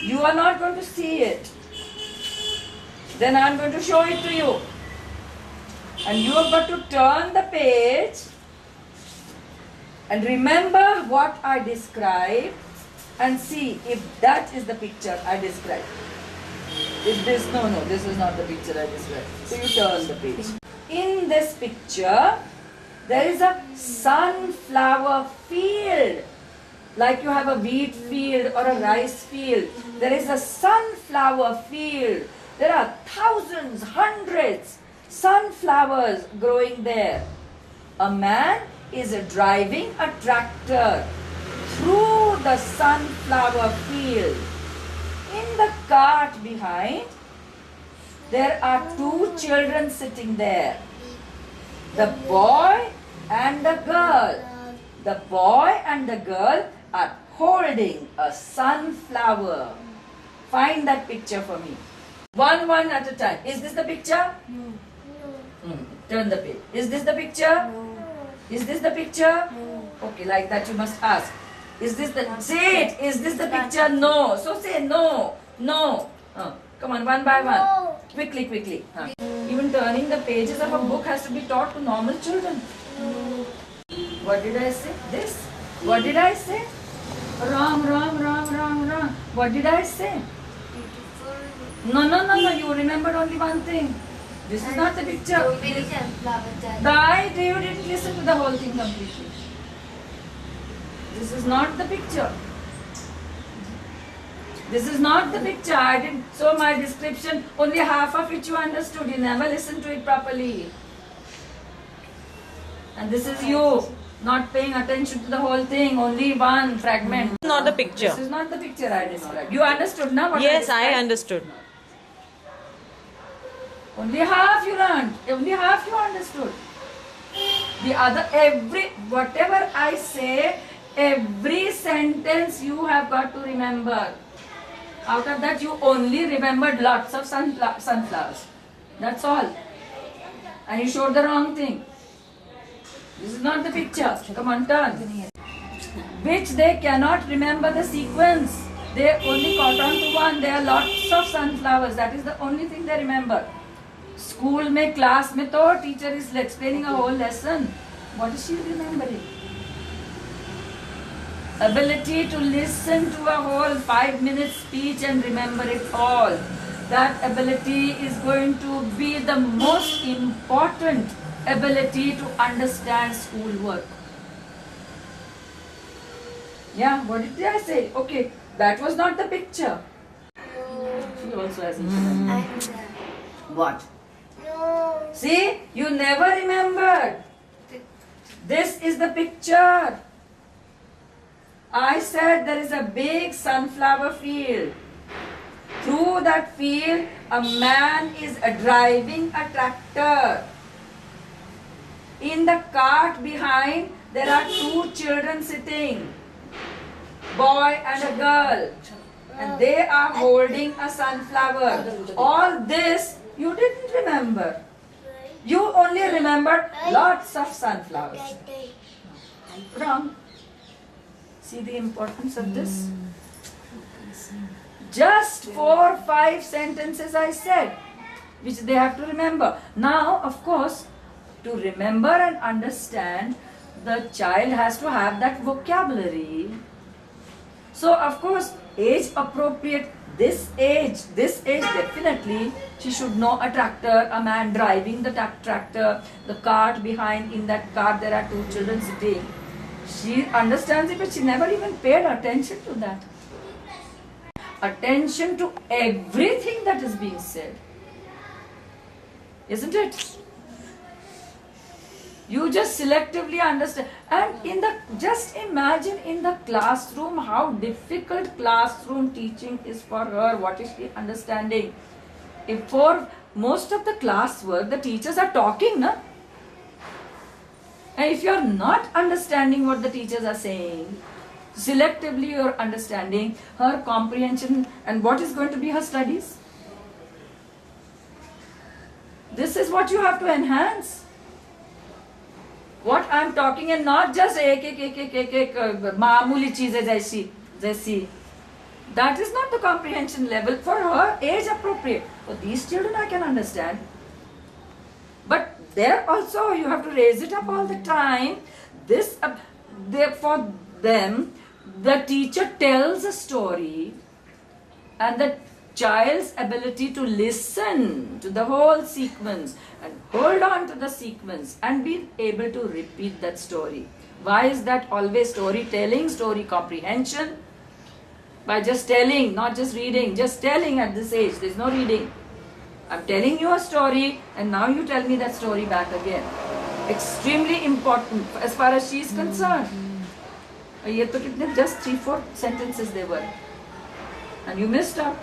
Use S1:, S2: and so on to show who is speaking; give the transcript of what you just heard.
S1: You are not going to see it. Then I am going to show it to you. And you have got to turn the page and remember what I described and see if that is the picture I described. If this, no, this is not the picture I described. So you turn the page. In this picture, there is a sunflower field. Like you have a wheat field or a rice field. There is a sunflower field. There are thousands, hundreds sunflowers growing there. A man is driving a tractor through the sunflower field. In the cart behind, there are two children sitting there. The boy and the girl. The boy and the girl are holding a sunflower. Find that picture for me. One at a time. Is this the picture?
S2: No.
S1: Turn the page. Is this the picture?
S2: No.
S1: Is this the picture?
S2: No.
S1: Okay, like that you must ask. Is this the, say it, is this the picture? No. So say no. Come on, one by one.
S2: No.
S1: Quickly. Even turning the pages of a book has to be taught to normal children.
S2: No.
S1: What did I say? This. What did I say? Wrong. What did I say?
S2: Beautiful.
S1: No. You remembered only one thing. This is not the picture.
S2: So many sunflowers are
S1: Why you didn't listen to the whole thing completely? This is not the picture. This is not the picture. I didn't. So my description, only half of it you understood. You never listened to it properly. And this is you not paying attention to the whole thing. Only one fragment.
S3: Not the picture.
S1: This is not the picture I described. You understood now what
S3: Yes, I
S1: described?
S3: understood.
S1: Only half you learned. Only half you understood. The other, whatever I say, every sentence you have got to remember. Out of that, you only remembered lots of sunflowers. That's all. And you showed the wrong thing. This is not the picture. Come on, turn. Which they cannot remember the sequence. They only caught on to one. There are lots of sunflowers. That is the only thing they remember. School mein, class mein to teacher is explaining a whole lesson. What is she remembering? Ability to listen to a whole 5-minute speech and remember it all. That ability is going to be the most important ability to understand schoolwork. Yeah, what did I say? Okay, that was not the picture. She also hasn't remembered. What?
S2: No.
S1: See, you never remembered. This is the picture. I said there is a big sunflower field. Through that field, a man is driving a tractor. In the cart behind, there are two children sitting, boy and a girl, and they are holding a sunflower. All this you didn't remember. You only remembered lots of sunflowers. Wrong. See the importance of this? Just 4 or 5 sentences I said, which they have to remember. Now, of course, to remember and understand, the child has to have that vocabulary. So, of course, age appropriate, this age definitely, she should know a tractor, a man driving the tractor, the cart behind, in that cart there are 2 children sitting. She understands it, but she never even paid attention to that. Attention to everything that is being said. Isn't it? You just selectively understand. And just imagine in the classroom how difficult classroom teaching is for her. What is she understanding? If for most of the classwork, the teachers are talking, na? And if you are not understanding what the teachers are saying, selectively you are understanding her comprehension and what is going to be her studies. This is what you have to enhance. What I am talking, and not just एक मामूली चीजें जैसी That is not the comprehension level for her age appropriate. For these children I can understand. But there also you have to raise it up all the time. This, for them, the teacher tells a story, and the child's ability to listen to the whole sequence and hold on to the sequence and be able to repeat that story. Why is that always storytelling, story comprehension? By just telling, not just reading, just telling at this age. There's no reading. I'm telling you a story and now you tell me that story back again. Extremely important as far as she is concerned. ये तो कितने just 3-4 sentences they were. And you missed out.